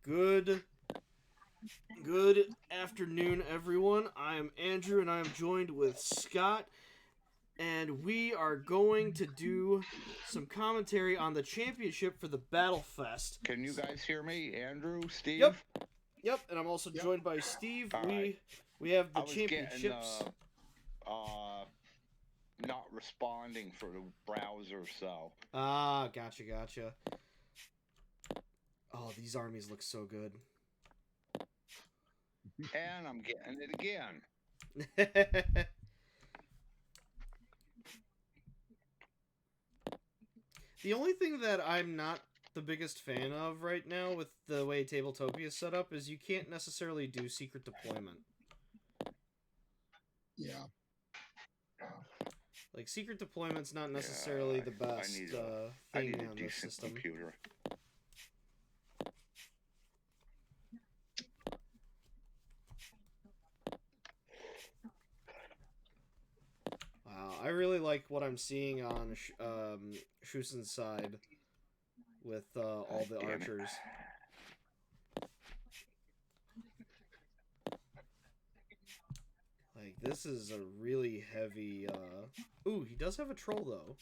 Good afternoon, everyone. I am Andrew, and I am joined with Scott, and we are going to do some commentary on the championship for the Battlefest. Can you guys hear me, Andrew, Yep, Steve? and I'm also joined by Steve. All right. We have the I was getting championships. not responding for the browser, so Ah, gotcha. Oh, these armies look so good. and I'm getting it again. The only thing that I'm not the biggest fan of right now with the way Tabletopia is set up is you can't necessarily do secret deployment. Yeah. Like, secret deployment's not necessarily the best I need thing a on this decent system. computer. Wow, I really like what I'm seeing on Shoesan's side with all the archers. Like, this is a really heavy... Ooh, he does have a troll, though.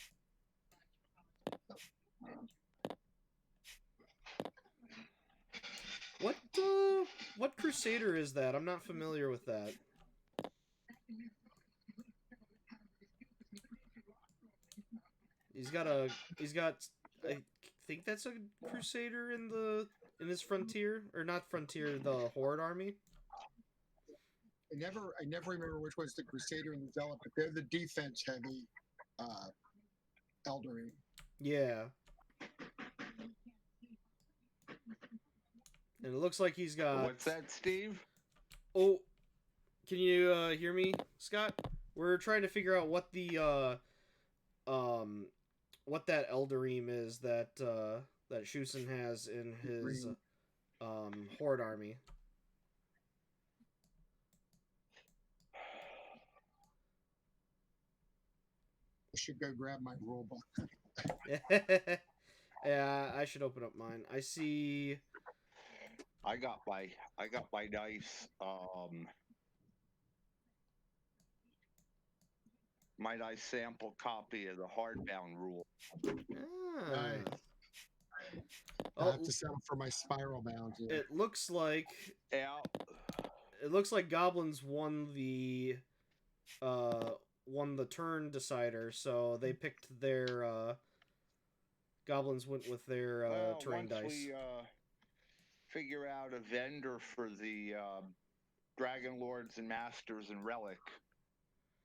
What Crusader is that? I'm not familiar with that. He's got, I think that's a Crusader in his frontier, or not frontier, the Horde army. I never remember which was the Crusader and the Zealot, but they're the defense heavy Eldering. Yeah. And it looks like he's got... What's that, Steve? Oh, can you hear me, Scott? We're trying to figure out what the what that Eldarim is that that Shoesan has in his Horde army. I should go grab my rule book. Yeah, I should open up mine. I see. I got my nice sample copy of the hardbound rule. Ah. Nice. I'll have to settle for my spiral bound here. It looks like goblins won the turn decider, so they picked their goblins went with their terrain dice. Once we figure out a vendor for the Dragon Lords and Masters and Relic,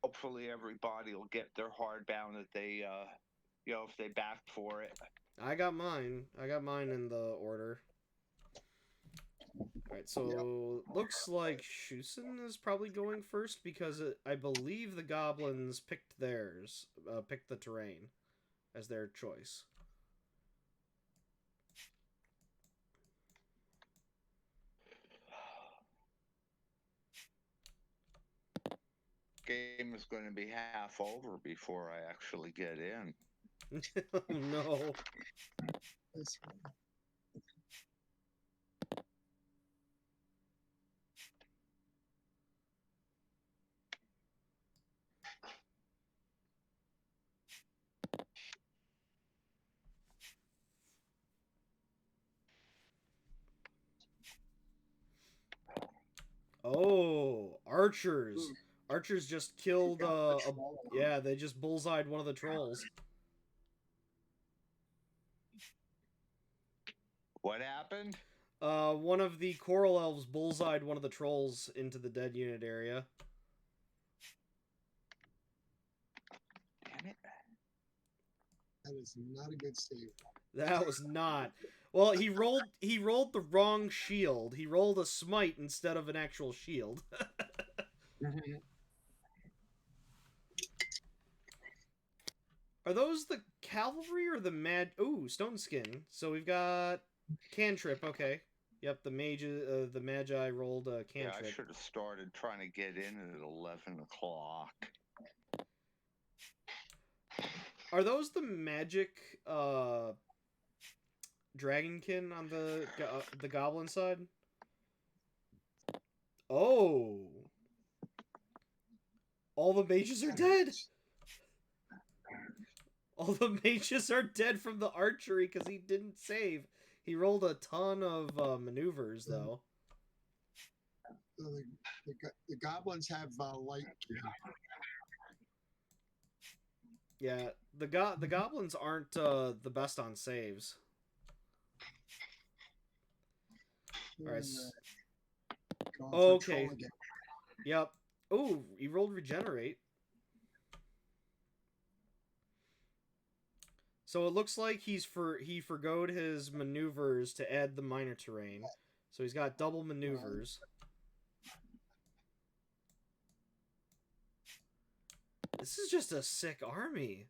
hopefully everybody will get their hardbound that they if they back for it. I got mine in the order. Alright, so looks like Shoesan is probably going first because I believe the goblins picked theirs, picked the terrain as their choice. Game is going to be half over before I actually get in. Oh, no. Oh, archers. Ooh. Archers just killed yeah, they just bullseyed one of the trolls. What happened? One of the coral elves bullseyed one of the trolls into the dead unit area. Damn it. That is not a good save. That was not. Well, he rolled the wrong shield. He rolled a smite instead of an actual shield. Are those the cavalry or the Ooh, stone skin. So we've got cantrip. Okay. Yep, the magi rolled a cantrip. Yeah, I should have started trying to get in at 11 o'clock. Are those the magic Dragonkin on the goblin side. Oh, all the mages are dead. All the mages are dead from the archery because he didn't save. He rolled a ton of maneuvers though. The goblins have light. Yeah, the goblins aren't the best on saves. All right. Okay. Yep. Oh, he rolled regenerate. So it looks like he forgoed his maneuvers to add the minor terrain. So he's got double maneuvers. This is just a sick army.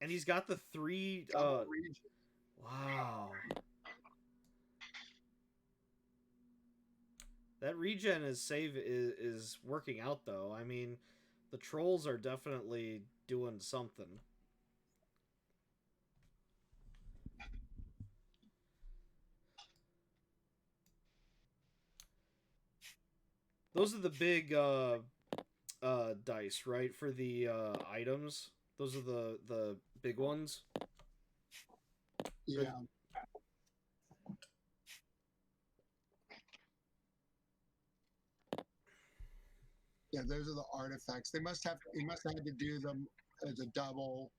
And he's got the 3 wow. That regen is working out though. I mean, the trolls are definitely doing something. Those are the big dice, right? For the items. Those are the big ones. Yeah. Yeah, those are the artifacts. He must have had to do them as a double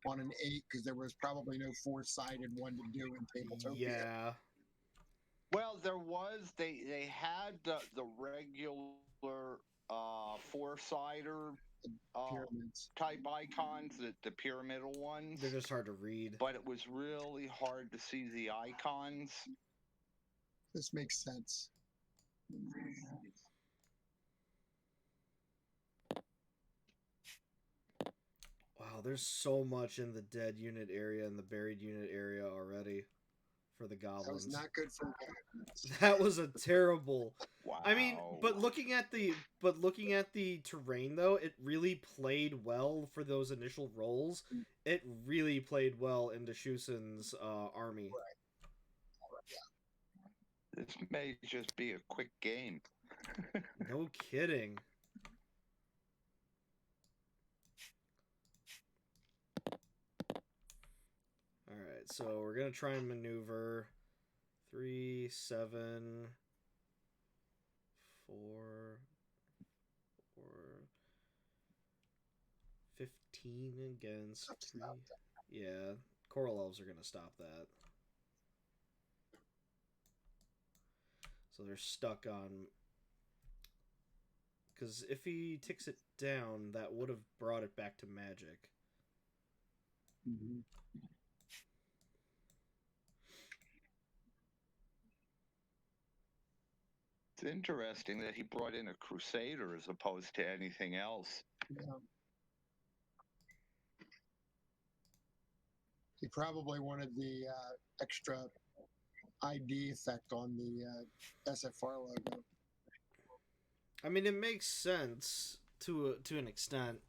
on an 8 because there was probably no 4-sided one to do in Tabletopia. Yeah. Well, there was. They had the regular 4-sider type icons, the pyramidal ones. They're just hard to read. But it was really hard to see the icons. This makes sense. Wow, there's so much in the dead unit area and the buried unit area already for the goblins. That was not good for That was a terrible. Wow. I mean, but looking at the terrain though, it really played well for those initial rolls. It really played well into Shoesan's army. This may just be a quick game. No kidding. Alright, so we're going to try and maneuver 3, 7, 4, 15 against 3. Yeah, Coral Elves are going to stop that. So they're stuck on... Because if he ticks it down, that would have brought it back to magic. Mm-hmm. It's interesting that he brought in a Crusader as opposed to anything else. Yeah. He probably wanted the extra ID effect on the SFR logo. I mean, it makes sense to an extent.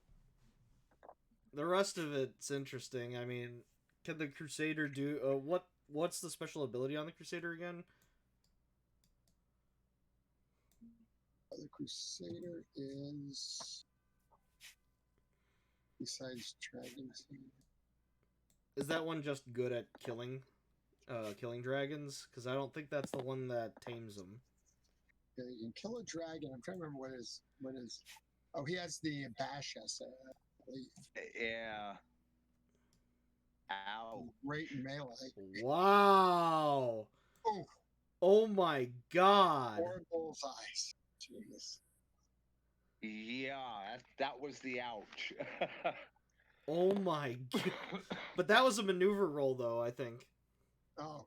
The rest of it's interesting. I mean, can the Crusader do what's the special ability on the Crusader again? The Crusader is, besides dragons, is that one just good at killing dragons? Because I don't think that's the one that tames them. Yeah, you can kill a dragon. I'm trying to remember what is. Oh, he has the bash essay, I believe. Yeah. Ow. Great melee. Wow. Oh. Oh my god. 4 bullseyes. Jeez. Yeah, that was the ouch. Oh my god. But that was a maneuver roll, though, I think. Oh.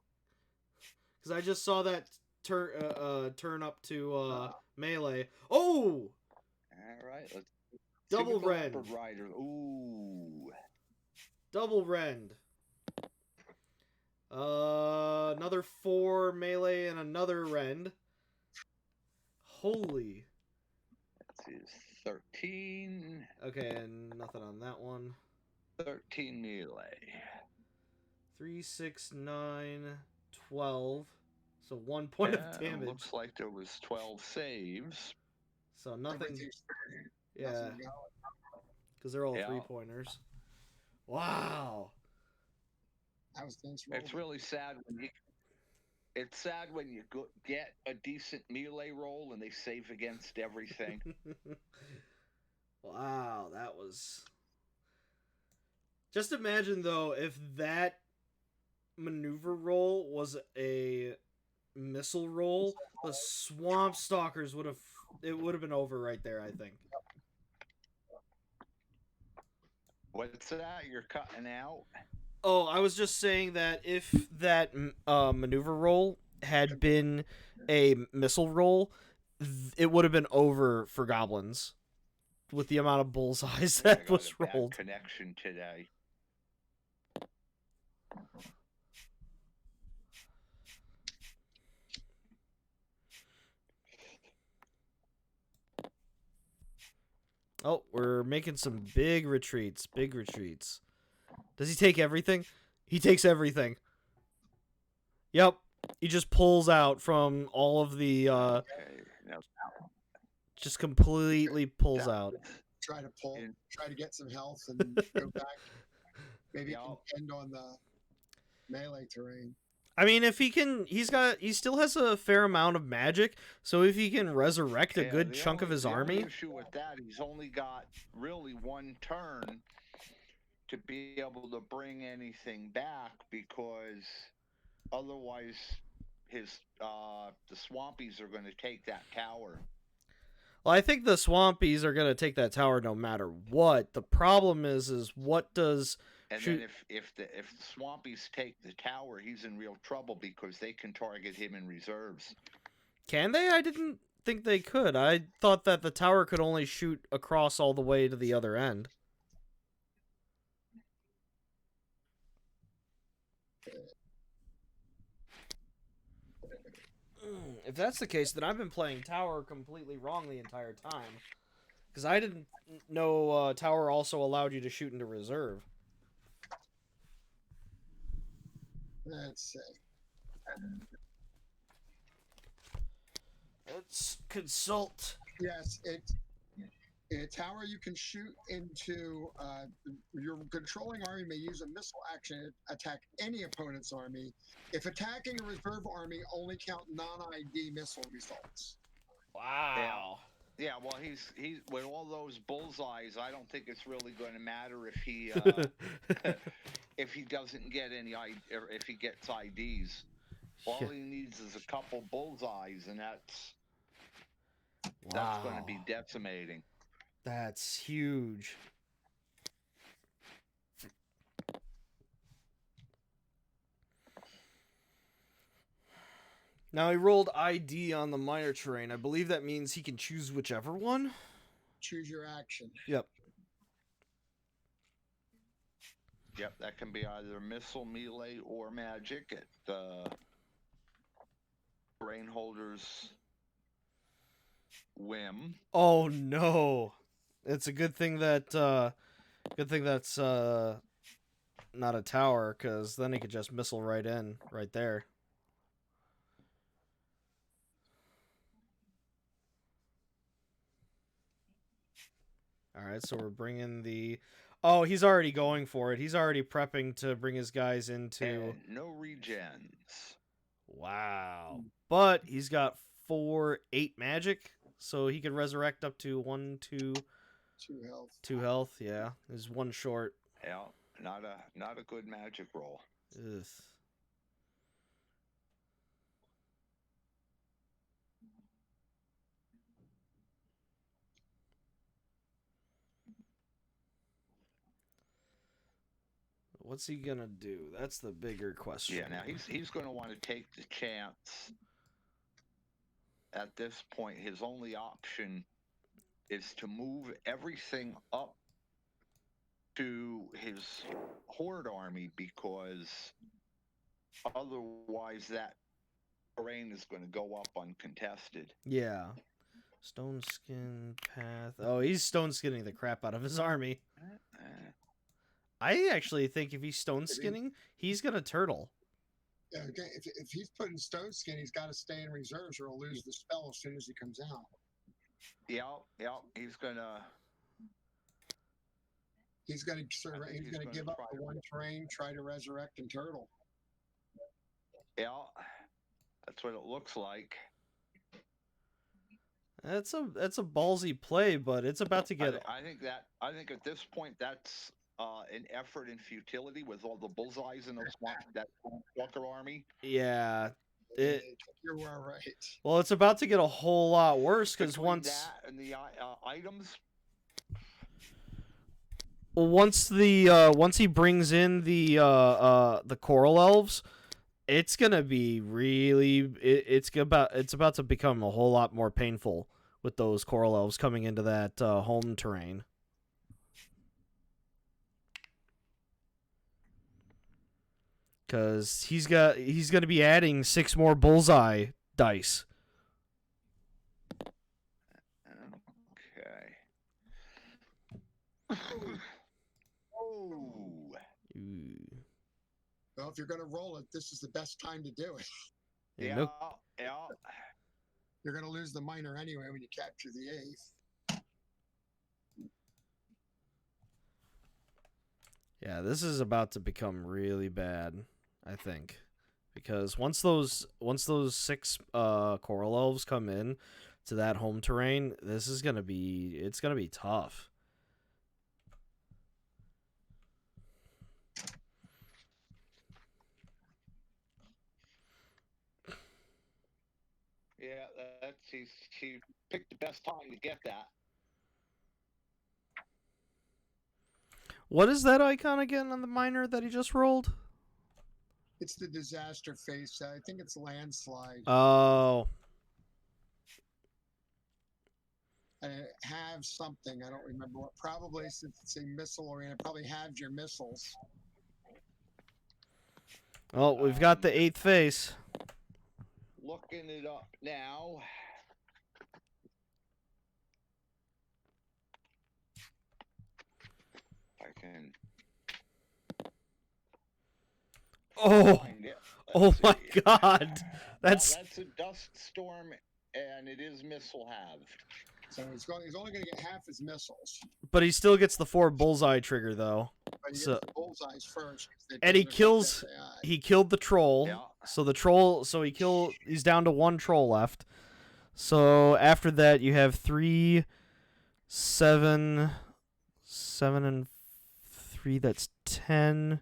Because I just saw that turn up to melee. Oh! Alright, let's... Double rend. Rider. Ooh. Double rend. Another 4 melee and another rend. Holy. That's his 13. Okay, and nothing on that one. 13 melee. 3, 6, 9, 12. So 1 point of damage. Looks like there was 12 saves. So nothing. Everything's Yeah, nothing going. because they're all Yeah. 3-pointers. Wow. That was dense. It's really sad when you. It's sad when you get a decent melee roll and they save against everything. Wow, that was. Just imagine though if that maneuver roll was a missile roll, the Swamp Stalkers would have. It would have been over right there, I think. What's that? You're cutting out? Oh, I was just saying that if that maneuver roll had been a missile roll, it would have been over for goblins with the amount of bullseyes I that got was a bad rolled. connection today. Oh, we're making some big retreats. Big retreats. Does he take everything? He takes everything. Yep. He just pulls out from all of the Okay. Now, just completely pulls out. Try to pull, In- try to get some health and go back. Maybe Yeah. contend on the melee terrain. I mean, if he can, he still has a fair amount of magic, so if he can resurrect a yeah, good the chunk of only- his the only army. issue with that, he's only got really one turn to be able to bring anything back because otherwise his the Swampies are going to take that tower. Well, I think the Swampies are going to take that tower no matter what. The problem is what does And shoot... then if the Swampies take the tower, he's in real trouble because they can target him in reserves. Can they? I didn't think they could. I thought that the tower could only shoot across all the way to the other end. If that's the case, then I've been playing tower completely wrong the entire time. Because I didn't know tower also allowed you to shoot into reserve. Let's see. Let's consult. Yes, in a tower you can shoot into. Your controlling army may use a missile action to attack any opponent's army. If attacking a reserve army, only count non-ID missile results. Wow. Yeah, well, he's with all those bullseyes. I don't think it's really going to matter if he if he doesn't get any or if he gets IDs. All Yeah. he needs is a couple bullseyes, and that's Wow. going to be decimating. That's huge. Now he rolled ID on the minor terrain. I believe that means he can choose whichever one. Choose your action. Yep. Yep, that can be either missile, melee, or magic at the terrain holder's whim. Oh no. It's a good thing that that's not a tower, because then he could just missile right in right there. Alright, so we're bringing the... Oh, he's already going for it. He's already prepping to bring his guys into... And no regens. Wow. But he's got 8 magic, so he can resurrect up to 1, 2... 2 health. 2 health, yeah. There's 1 short. Yeah, not a good magic roll. Ugh. What's he gonna do? That's the bigger question. Yeah, now he's going to want to take the chance. At this point, his only option is to move everything up to his horde army, because otherwise that terrain is going to go up uncontested. Yeah. Stone skin path. Oh, he's stone skinning the crap out of his army. I actually think if he's stone skinning, he's gonna turtle. Yeah, okay. If he's putting stone skin, he's got to stay in reserves or he'll lose the spell as soon as he comes out. Yeah. He's gonna give up the one terrain, try to resurrect and turtle. Yeah, that's what it looks like. That's a ballsy play, but it's about to get. I think at this point that's an effort in futility with all the bullseyes in that Walker army. Yeah. You're right. Well, it's about to get a whole lot worse because once that and the items. Well, once he brings in the coral elves, it's gonna be really it's about to become a whole lot more painful with those coral elves coming into that home terrain. Because he's gonna be adding 6 more bullseye dice. Okay. Oh. Well, if you're going to roll it, this is the best time to do it. Yeah. You're going to lose the minor anyway when you capture the 8th. Yeah, this is about to become really bad, I think. Because once those 6 coral elves come in to that home terrain, it's gonna be tough. Yeah, she picked the best time to get that. What is that icon again on the minor that he just rolled? It's the disaster face. I think it's landslide. Oh. And it have something. I don't remember what. Probably since it's a missile oriented, probably have your missiles. Oh, we've got the 8th face. Looking it up now. I can. Oh. Oh my see. God. That's a dust storm, and it is missile halved. So he's only going to get half his missiles. But he still gets the 4 bullseye trigger though. But he gets the bullseyes first. And he killed the troll. Yeah. So the troll, he's down to 1 troll left. So after that you have 3, 7 and 3, that's 10,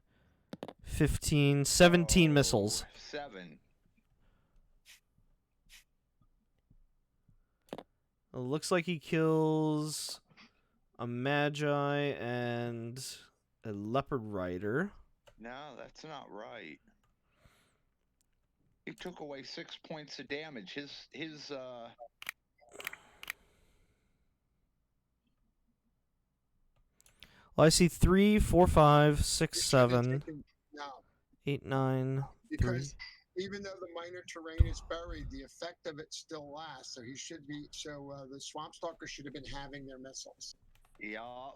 15, 17 missiles. 7. It looks like he kills a Magi and a Leopard Rider. No, that's not right. He took away 6 points of damage. Well, I see 3, 4, 5, 6, 7, No. 8, 9. Because even though the minor terrain is buried, the effect of it still lasts. So he should be. So the Swamp Stalker should have been having their missiles. Yeah.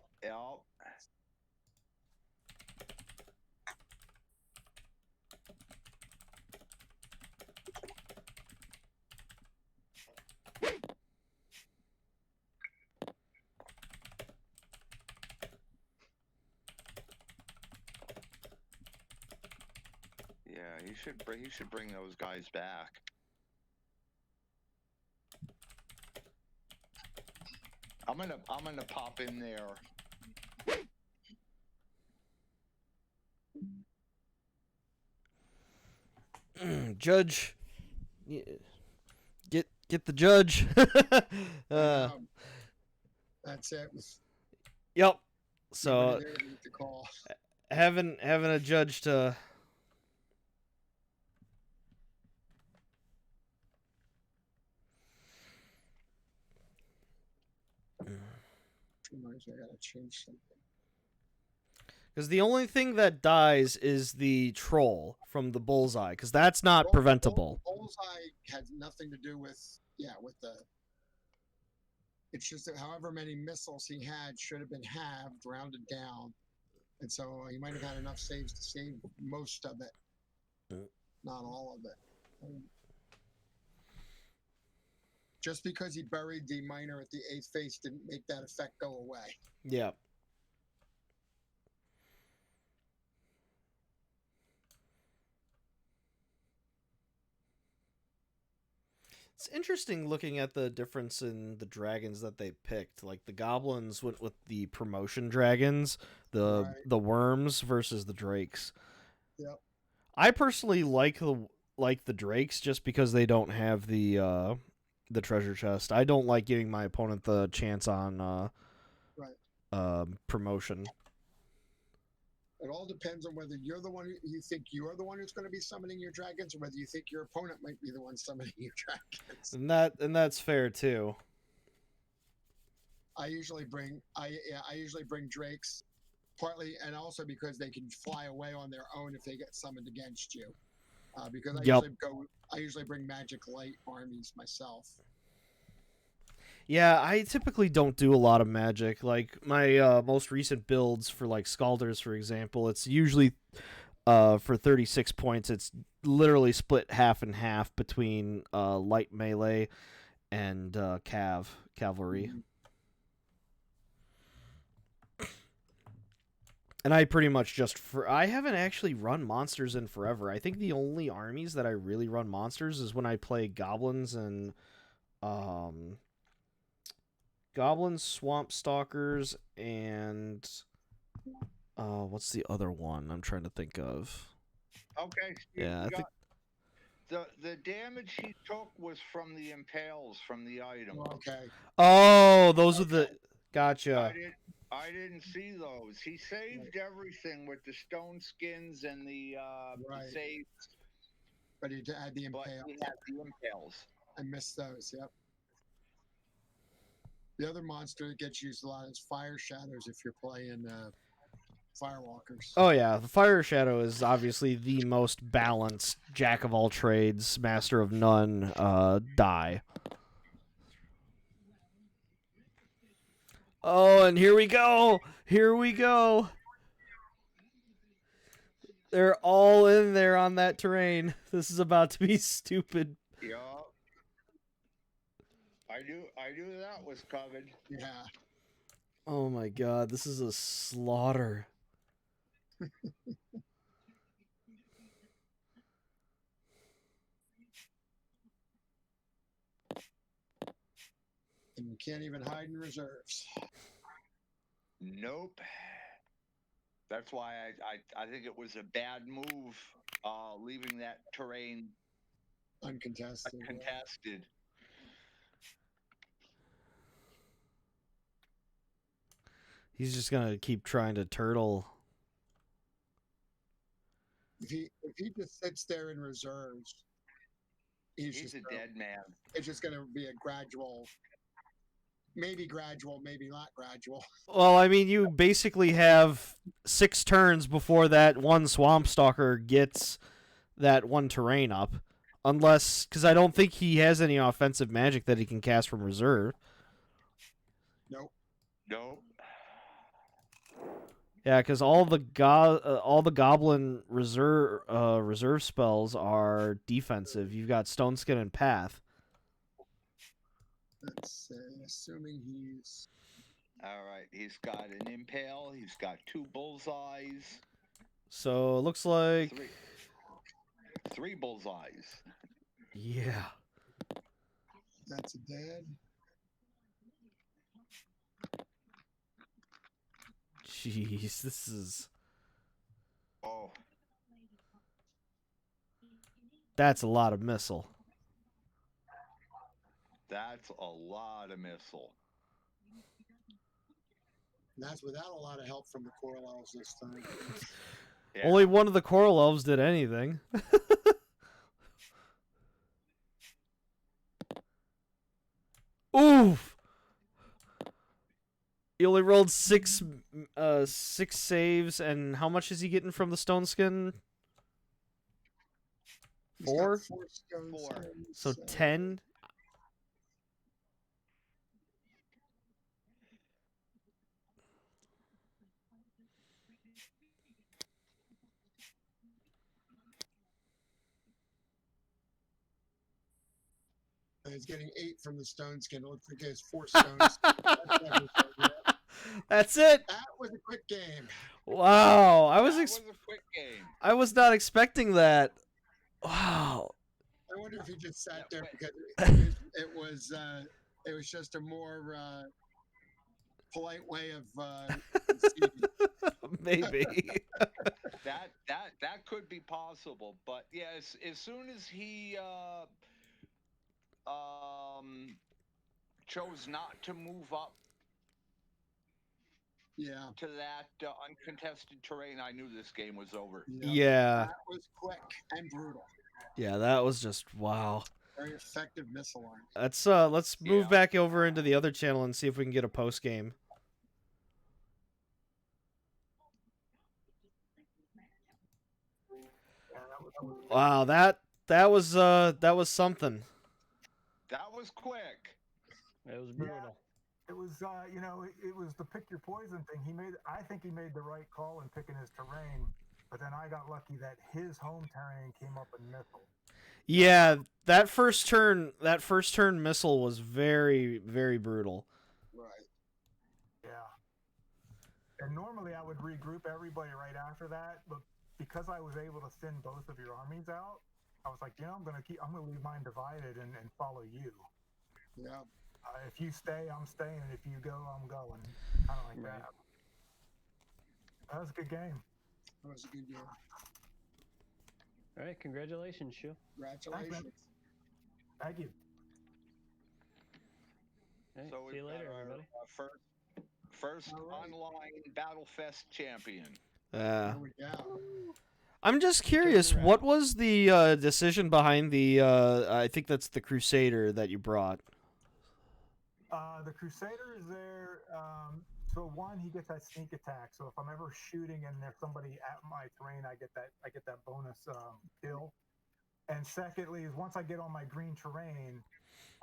Yeah, he should bring those guys back. I'm gonna pop in there. Judge, get the judge. That's it. Yep. So having a judge to. I gotta change something. Because the only thing that dies is the troll from the bullseye, because that's not preventable. Bullseye has nothing to do with the. It's just that however many missiles he had should have been halved, rounded down, and so he might have had enough saves to save most of it, not all of it. Just because he buried the miner at the 8th face didn't make that effect go away. Yeah. It's interesting looking at the difference in the dragons that they picked. Like the goblins went with the promotion dragons, the worms versus the drakes. Yep. I personally like the drakes just because they don't have the treasure chest. I don't like giving my opponent the chance on promotion. It all depends on whether you're the one you think you're the one who's going to be summoning your dragons, or whether you think your opponent might be the one summoning your dragons. And that's fair too. I usually bring drakes, partly and also because they can fly away on their own if they get summoned against you. Because I usually bring magic light armies myself. Yeah, I typically don't do a lot of magic. Like my most recent builds for like Scalders, for example, it's usually for 36 points. It's literally split half and half between light melee and cavalry. And I pretty much I haven't actually run monsters in forever. I think the only armies that I really run monsters is when I play goblins and goblins, swamp stalkers, and what's the other one I'm trying to think of? Okay, Steve, yeah, I think the damage he took was from the impales from the item. Okay. Oh, those are the gotcha. I didn't see those. He saved everything with the stone skins and the saves. But he had the impales. But he had the impales. I missed those. Yep. The other monster that gets used a lot is fire shadows if you're playing firewalkers. Oh yeah, the fire shadow is obviously the most balanced jack of all trades, master of none die. Oh, and here we go. Here we go. They're all in there on that terrain. This is about to be stupid. Yeah. I knew that was coming. Yeah. Oh my god, this is a slaughter. And you can't even hide in reserves. Nope. That's why I think it was a bad move leaving that terrain uncontested. He's just gonna keep trying to turtle. If he just sits there in reserves, he's a dead man. It's just gonna be a gradual, maybe not gradual. Well, I mean, you basically have 6 turns before that one swamp stalker gets that one terrain up, because I don't think he has any offensive magic that he can cast from reserve. Nope. Yeah, because all the goblin reserve spells are defensive. You've got Stone Skin and Path. Let's say, assuming he's... All right, he's got an impale. He's got 2 bullseyes. So it looks like 3 bullseyes. Yeah. That's a dead. Jeez, this is... Oh. That's a lot of missile. That's a lot of missile. And that's without a lot of help from the Coral Elves this time. Yeah. Only one of the Coral Elves did anything. Oof! He only rolled 6 saves, and how much is he getting from the Stone Skin? 4? 4. So 10? he's getting 8 from the stone skin. It looks like he has 4 stones. That's it. That was a quick game. Wow, That was a quick game. I was not expecting that. Wow. I wonder if he just sat there Yeah, because it was just a more polite way of conceding. Maybe. That could be possible, but yeah, as soon as he chose not to move up Yeah. to that uncontested terrain, I knew this game was over. Yeah. That was quick and brutal. Yeah, that was just wow. Very effective missile arm. Let's move back over into the other channel and see if we can get a post game. Wow, that was something. That was quick. It was brutal. Yeah, it was it was the pick your poison thing. I think he made the right call in picking his terrain, but then I got lucky that his home terrain came up in missile. Yeah, that first turn missile was very, very brutal. Right. Yeah. And normally I would regroup everybody right after that, but because I was able to thin both of your armies out, I was like, I'm gonna leave mine divided and follow you. Yeah. If you stay, I'm staying, and if you go, I'm going. Kind of like that. That was a good game. That was a good game. All right, congratulations, Shu. Congratulations. Thank you. All right, So see you we've got later, our everybody. first All right. online Battlefest champion. There we go. I'm just curious, what was the decision behind the I think that's the Crusader that you brought? The Crusader is there. So one, he gets that sneak attack. So if I'm ever shooting and there's somebody at my terrain, I get that bonus kill. And secondly, is once I get on my green terrain,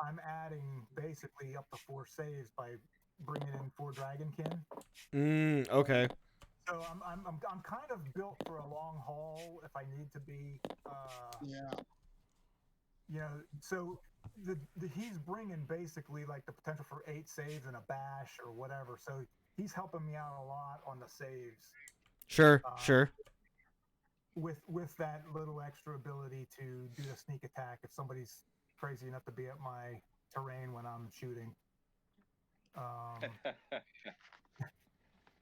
I'm adding basically up to 4 saves by bringing in 4 Dragonkin. Okay. So I'm kind of built for a long haul if I need to be. So he's bringing basically like the potential for 8 saves and a bash or whatever. So he's helping me out a lot on the saves. Sure. With that little extra ability to do the sneak attack if somebody's crazy enough to be at my terrain when I'm shooting.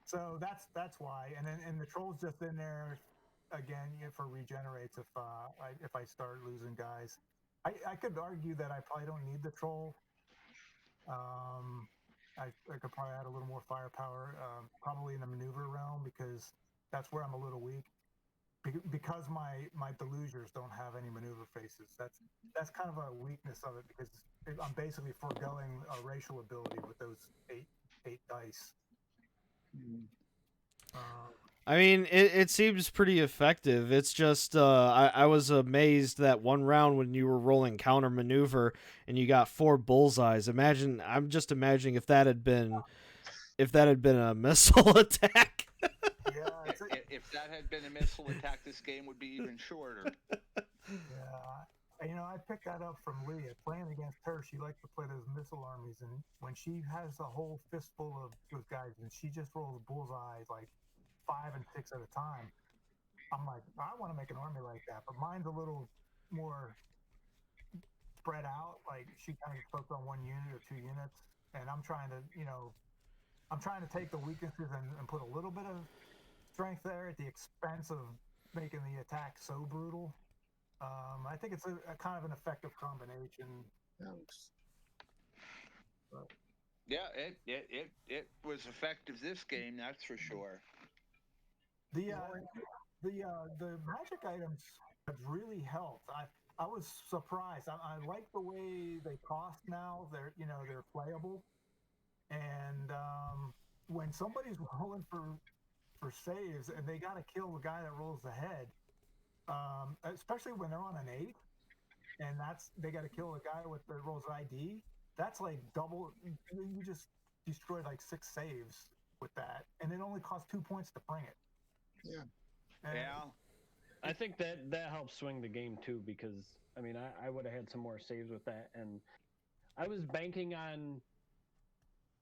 So that's why, and the troll's just in there again for regenerates if I start losing guys. I could argue that I probably don't need the troll. I could probably add a little more firepower, probably in the maneuver realm because that's where I'm a little weak. Because my delugers don't have any maneuver faces. That's kind of a weakness of it because I'm basically foregoing a racial ability with those eight dice. I mean, it seems pretty effective. It's just I was amazed that one round when you were rolling counter maneuver and you got 4 bullseyes. I'm just imagining if that had been a missile attack. Yeah, if that had been a missile attack, this game would be even shorter. Yeah, I picked that up from Leah. Playing against her, she likes to play those missile armies, and when she has a whole fistful of those guys and she just rolls bullseyes like 5 and 6 at a time, I'm like, I want to make an army like that, but mine's a little more spread out. Like she kind of focused on 1 unit or 2 units, and I'm trying to take the weaknesses and put a little bit of strength there at the expense of making the attack so brutal. I think it's a kind of an effective combination. Yeah, it was effective this game, that's for sure. The magic items have really helped. I was surprised. I like the way they cost now. They're playable, and when somebody's rolling for saves and they got to kill the guy that rolls ahead, especially when they're on an 8, and they got to kill a guy that rolls ID. That's like double. You just destroyed like 6 saves with that, and it only costs 2 points to bring it. Yeah. I think that helps swing the game too because I mean I would have had some more saves with that, and I was banking on,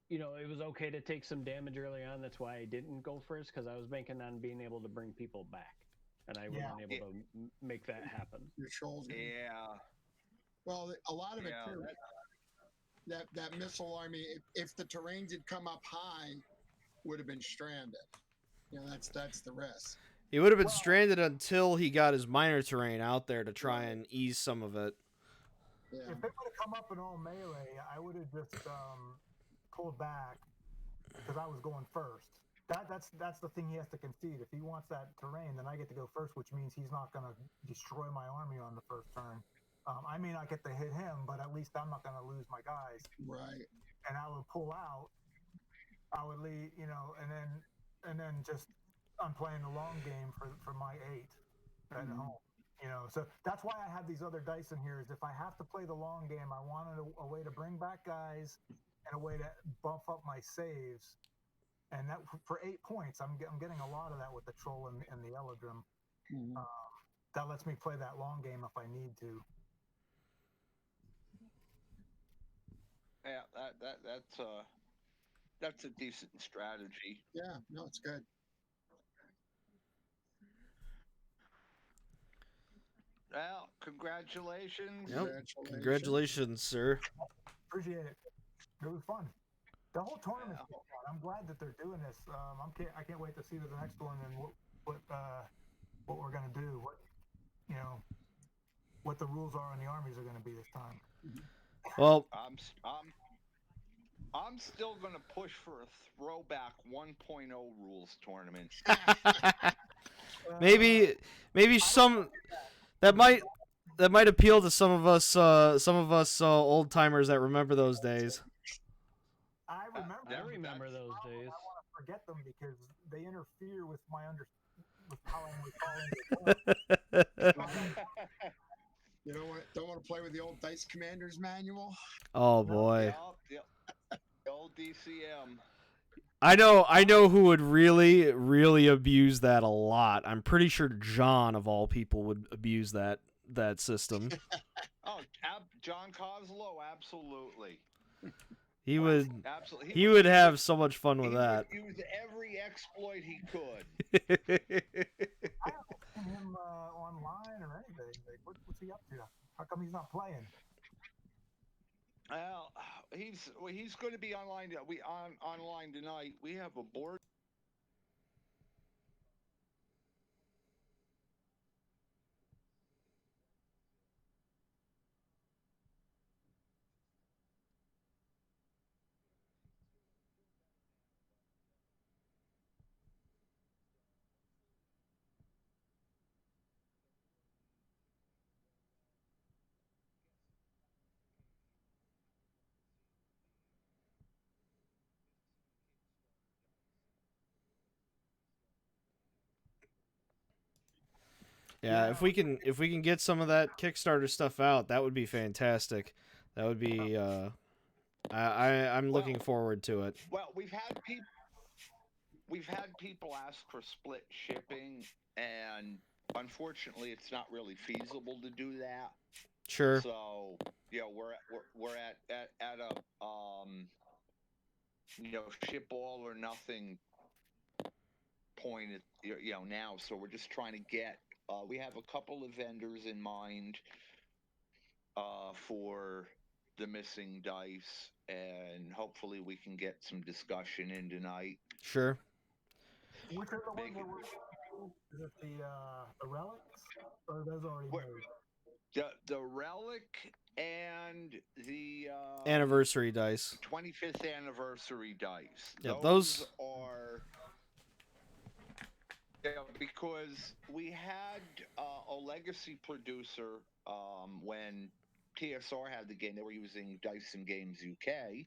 it was okay to take some damage early on. That's why I didn't go first, because I was banking on being able to bring people back, and I wasn't able to make that happen. Your trolls. Yeah. Well, a lot of it Yeah. too. That missile army, if the terrains had come up high, would have been stranded. That's the risk. He would have been stranded until he got his minor terrain out there to try and ease some of it. Yeah. If they would have come up in all melee, I would have just pulled back because I was going first. That's the thing he has to concede. If he wants that terrain, then I get to go first, which means he's not going to destroy my army on the first turn. I may not get to hit him, but at least I'm not going to lose my guys. Right. And I would pull out. I would leave, and then just I'm playing the long game for my 8 at home. So that's why I have these other dice in here. Is if I have to play the long game, I wanted a way to bring back guys and a way to buff up my saves. And that for 8 points, I'm getting a lot of that with the troll and the Eladrim. Mm-hmm. That lets me play that long game if I need to. Yeah, that's a decent strategy. Yeah, no, it's good. Well, congratulations. Yep. Congratulations, sir. Appreciate it. It was fun. The whole tournament's fun. I'm glad that they're doing this. I can't wait to see the next one and what we're gonna do. What the rules are and the armies are gonna be this time. Well, I'm still gonna push for a throwback 1.0 rules tournament. maybe some that might appeal to some of us old timers that remember those days. I remember those days. I want to forget them because they interfere with with how I'm recalling it. You know what? Don't want to play with the old Dice Commander's manual? Oh boy. Yep. The old DCM. I know who would really, really abuse that a lot. I'm pretty sure John, of all people, would abuse that system. Oh, John Coslow, absolutely. He would Absolutely. He would have so much fun with that. He would use every exploit he could. I haven't seen him online or anything. Like, what's he up to? How come he's not playing? Well, he's going to be online. Online tonight. We have a board. Yeah, if we can get some of that Kickstarter stuff out, that would be fantastic. That would be I'm looking forward to it. Well, we've had people ask for split shipping, and unfortunately, it's not really feasible to do that. Sure. So we're at a ship all or nothing point now. So we're just trying to get. We have a couple of vendors in mind for the missing dice, and hopefully we can get some discussion in tonight. Sure. Which are the ones that is it the relics? Or are those already made? The relic and the Anniversary dice. 25th anniversary dice. Yeah, those are. Yeah, because we had a legacy producer when TSR had the game. They were using Dyson Games UK.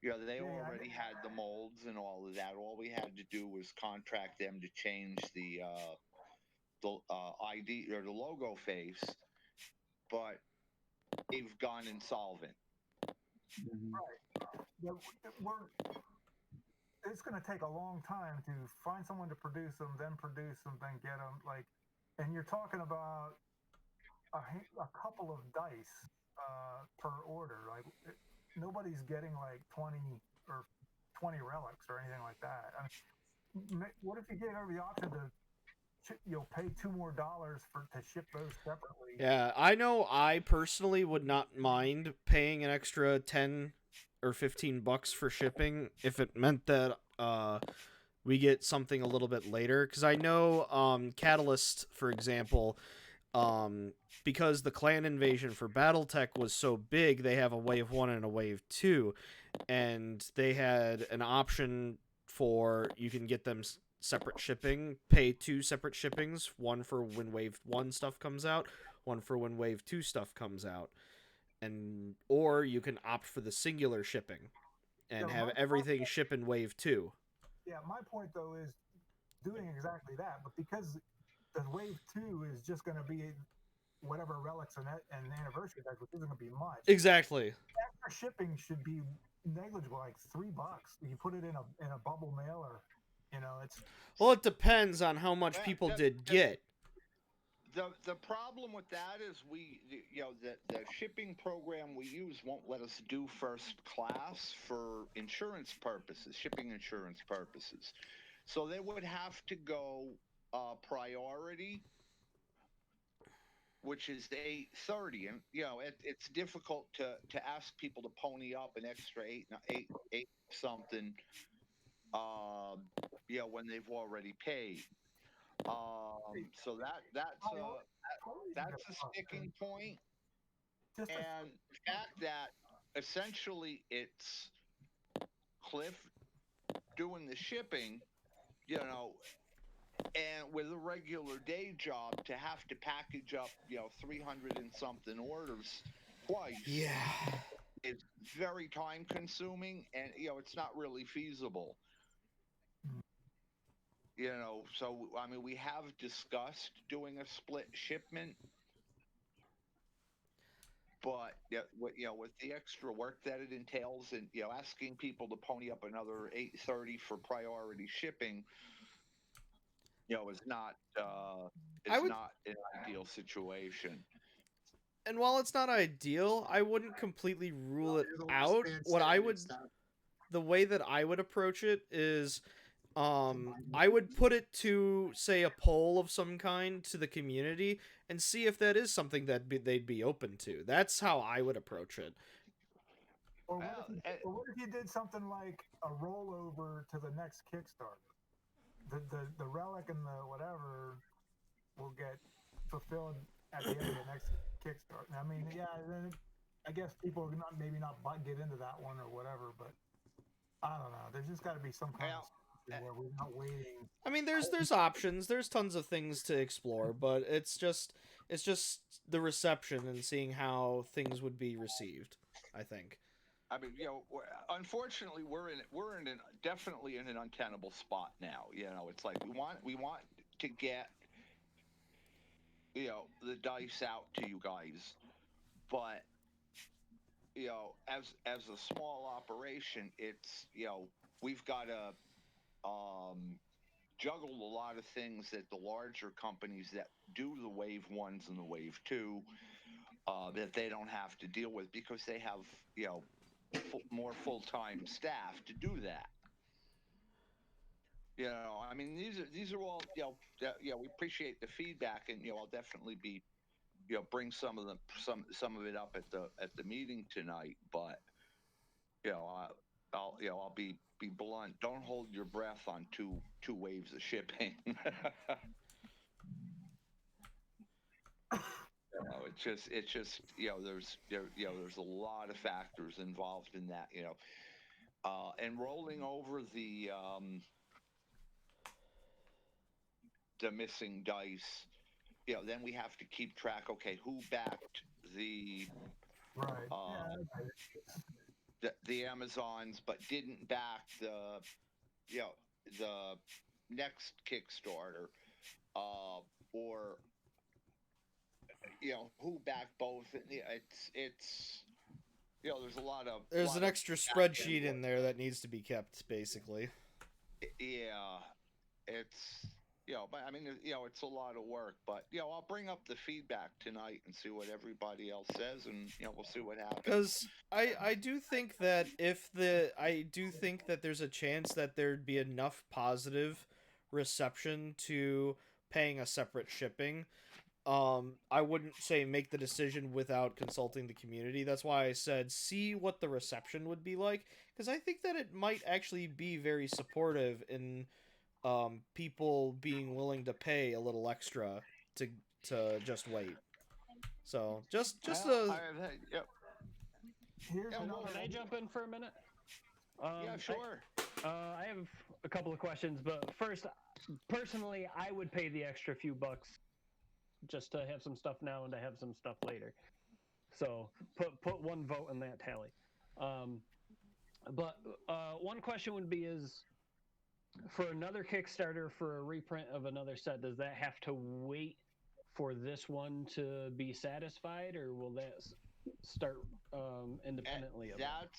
They already had the molds and all of that. All we had to do was contract them to change the ID or the logo face, but they've gone insolvent. Right. It's going to take a long time to find someone to produce them, then get them. And you're talking about a couple of dice per order. Like nobody's getting like 20 or 20 relics or anything like that. I mean, what if you gave every option to you'll pay $2 more to ship those separately? Yeah, I know I personally would not mind paying an extra 10 or $15 for shipping if it meant that we get something a little bit later, cuz I know Catalyst, for example, because the clan invasion for BattleTech was so big, they have a wave 1 and a wave 2, and they had an option for you can get them separate shipping, pay 2 separate shippings, one for when wave 1 stuff comes out, one for when wave 2 stuff comes out. And or you can opt for the singular shipping and have everything ship in wave 2. Yeah, my point though is doing exactly that, but because the wave 2 is just going to be whatever relics and anniversary decks, which isn't going to be much. Exactly. Extra shipping should be negligible, like $3. You put it in a bubble mailer, it's. Well, it depends on how much people did get. The problem with that is the shipping program we use won't let us do first class for insurance purposes, shipping insurance purposes. So they would have to go priority, which is $8.30, and it's difficult to ask people to pony up an extra eight something, when they've already paid. So that's a sticking point, and the fact that essentially it's Cliff doing the shipping, and with a regular day job to have to package up 300 and something orders twice, it's very time consuming, and it's not really feasible. So I mean, we have discussed doing a split shipment, but with the extra work that it entails, and asking people to pony up another $8.30 for priority shipping, is not not an ideal situation. And while it's not ideal, I wouldn't completely rule it out. The way that I would approach it is, I would put it to, say, a poll of some kind to the community and see if that is something that they'd be open to. That's how I would approach it. Or what if you did something like a rollover to the next Kickstarter? The relic and the whatever will get fulfilled at the end of the next Kickstarter. I mean, then I guess people maybe not get into that one or whatever, but I don't know. There's just got to be some kind of where we're not waiting. I mean, there's options. There's tons of things to explore, but it's just the reception and seeing how things would be received, I think. I mean, unfortunately, we're definitely in an untenable spot now. It's like we want to get the dice out to you guys, but as a small operation, it's we've got to juggle a lot of things that the larger companies that do the wave 1s and the wave 2 that they don't have to deal with, because they have more full-time staff to do that. I mean, these are all we appreciate the feedback, and I'll definitely be bring some of it up at the meeting tonight, but I'll be blunt. Don't hold your breath on two waves of shipping. It's just there's a lot of factors involved in that, and rolling over the missing dice, then we have to keep track. Okay, who backed the the Amazons but didn't back the next Kickstarter, or who backed both. It's there's an extra spreadsheet in there that needs to be kept, basically. Yeah, it's but I mean, it's a lot of work. But I'll bring up the feedback tonight and see what everybody else says, and we'll see what happens. Because I do think that there's a chance that there'd be enough positive reception to paying a separate shipping. I wouldn't say make the decision without consulting the community. That's why I said see what the reception would be like, because I think that it might actually be very supportive in people being willing to pay a little extra to just wait. So just Yep. Here's Yeah, another. Can I jump in for a minute? Yeah, sure. I have a couple of questions, but first, personally, I would pay the extra few bucks just to have some stuff now and to have some stuff later. So put one vote in that tally. But one question would be is, for another Kickstarter for a reprint of another set, does that have to wait for this one to be satisfied, or will that start independently of that?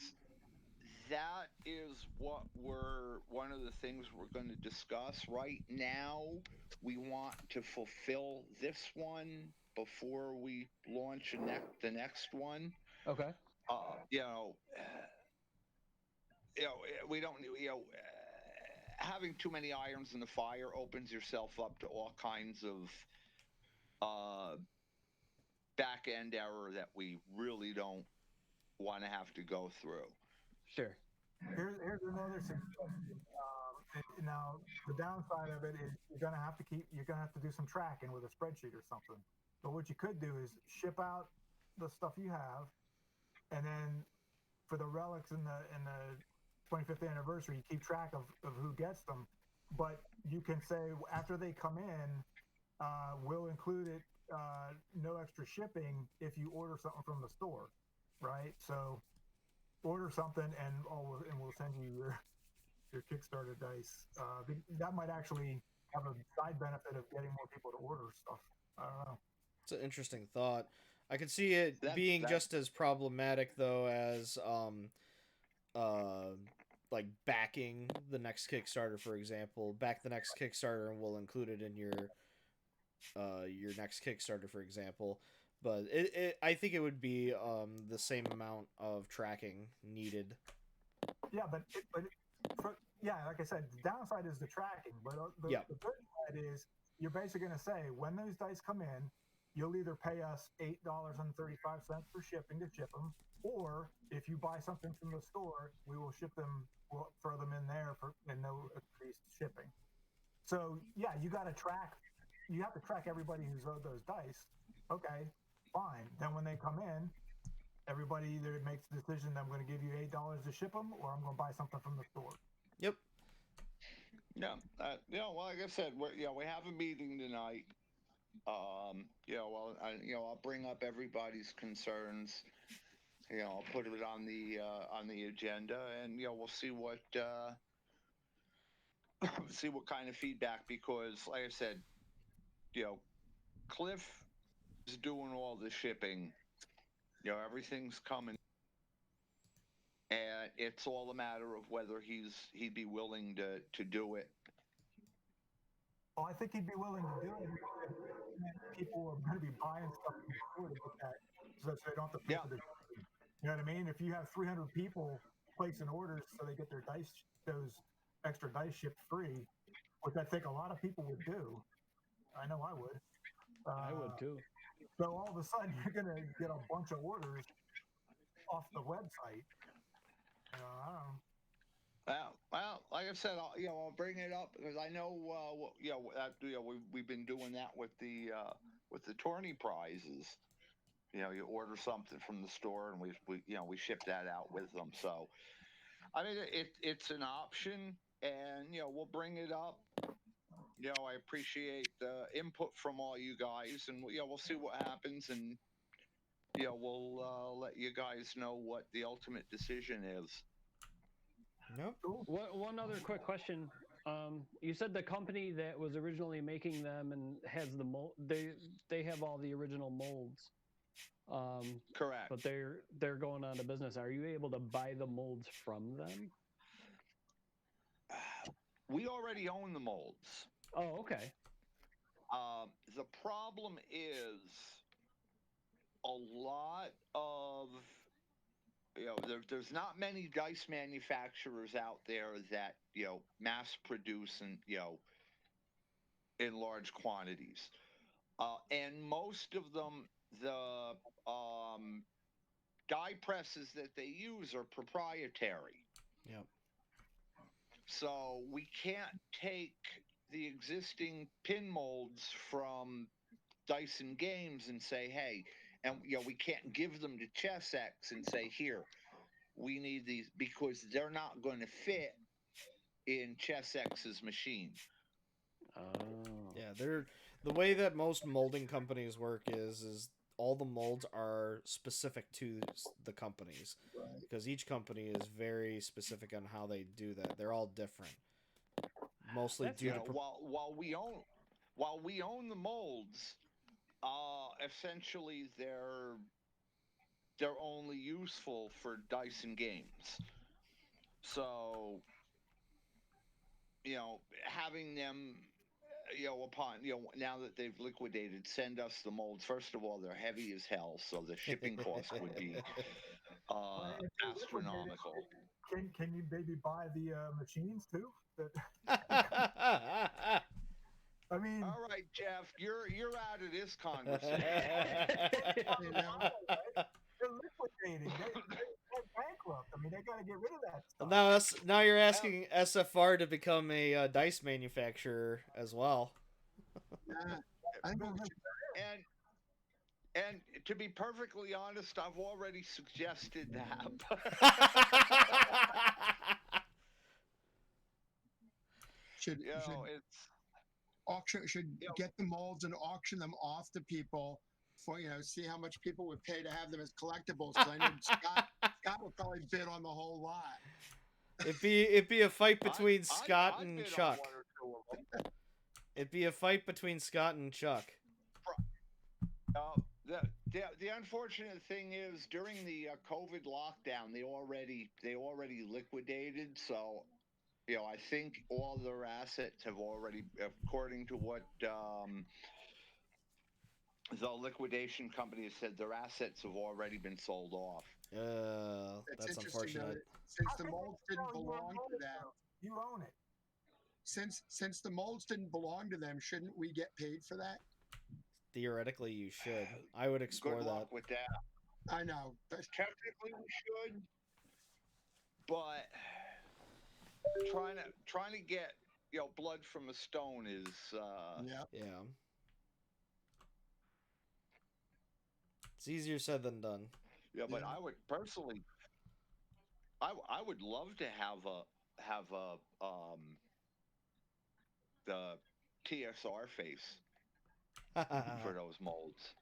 That is one of the things we're going to discuss. Right now, we want to fulfill this one before we launch the next one. Okay. We don't, having too many irons in the fire opens yourself up to all kinds of back end error that we really don't want to have to go through. Sure. Here's another suggestion. Now, the downside of it is you're gonna have to do some tracking with a spreadsheet or something. But what you could do is ship out the stuff you have, and then for the relics in the 25th anniversary, you keep track of who gets them. But you can say after they come in, we'll include it, no extra shipping if you order something from the store, right? So order something and we'll send you your Kickstarter dice. That might actually have a side benefit of getting more people to order stuff. I don't know. It's an interesting thought. I could see it being just as problematic though as like backing the next Kickstarter, for example. Back the next Kickstarter and we'll include it in your next Kickstarter, for example. But I think it would be the same amount of tracking needed. Yeah, but like I said, the downside is the tracking. But the good side is you're basically going to say when those dice come in, you'll either pay us $8.35 for shipping to ship them, or if you buy something from the store, we will ship them. We'll throw them in there and no increased shipping. So yeah, you got to track. You have to track everybody who's owed those dice. Okay, fine. Then when they come in, everybody either makes the decision that I'm going to give you $8 to ship them, or I'm going to buy something from the store. Yep. Yeah. Well, like I said, we have a meeting tonight. I'll bring up everybody's concerns. I'll put it on the agenda, and we'll see what kind of feedback, because, like I said, Cliff is doing all the shipping. Everything's coming, and it's all a matter of whether he'd be willing to do it. Well, I think he'd be willing to do it if people are going to be buying stuff before to get that, so they don't have to pay for the shipping. You know what I mean? If you have 300 people placing orders so they get those extra dice shipped free, which I think a lot of people would do. I know I would. I would too. So all of a sudden, you're going to get a bunch of orders off the website. I don't know. Well, like I said, I'll bring it up because I know, we've been doing that with the tourney prizes. You order something from the store and we ship that out with them. So, I mean, it's an option, and we'll bring it up. I appreciate the input from all you guys, and we'll see what happens, and we'll let you guys know what the ultimate decision is. Nope. One other quick question. You said the company that was originally making them and has the mold, they have all the original molds. Correct. But they're going out of business. Are you able to buy the molds from them? We already own the molds. Oh, okay. The problem is a lot of there's not many dice manufacturers out there that mass produce and in large quantities, and most of them the die presses that they use are proprietary. Yep. So we can't take the existing pin molds from Dyson Games and say, hey, and we can't give them to ChessX and say, here, we need these, because they're not going to fit in ChessX's machine. Oh. Yeah, they're the way that most molding companies work is all the molds are specific to the companies, Right. because each company is very specific on how they do that. They're all different. Mostly That's due to while we own the molds, essentially they're only useful for Dyson Games. So having them upon now that they've liquidated, send us the molds. First of all, they're heavy as hell, so the shipping cost would be Well, if they're liquidated, astronomical. Can you maybe buy the machines too? I mean, All right, Jeff, you're out of this conversation. You know? they're liquidating. They're bankrupt. I mean, they got to get rid of that stuff. Now you're asking SFR to become a dice manufacturer as well. Yeah, I think we should. And to be perfectly honest, I've already suggested that. Should It's get the molds and auction them off to people for see how much people would pay to have them as collectibles. Because I know Scott would probably bid on the whole lot. It'd be a fight between Scott I'd and bid on Chuck. one or two of them. It'd be a fight between Scott and Chuck. The unfortunate thing is during the COVID lockdown, they already liquidated. So, I think all their assets have already, according to what the liquidation company has said, their assets have already been sold off. That's interesting, unfortunate. Since the molds didn't belong to them, You own it. Since the molds didn't belong to them, shouldn't we get paid for that? Theoretically, you should. I would explore Good that. luck with that. I know. Technically, we should, but trying to get blood from a stone is Yeah. It's easier said than done. Yeah, but I would personally, I would love to have the TSR face for those molds.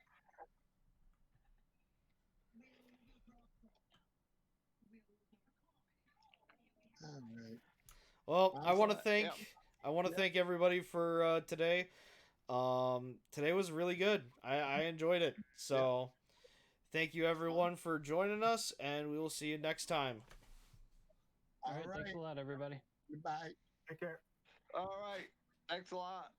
All right. Well, I want to Yeah. thank everybody for today. Today was really good. I enjoyed it. So, thank you everyone for joining us, and we will see you next time. All right. Thanks a lot, everybody. Goodbye. Take care. All right. Thanks a lot.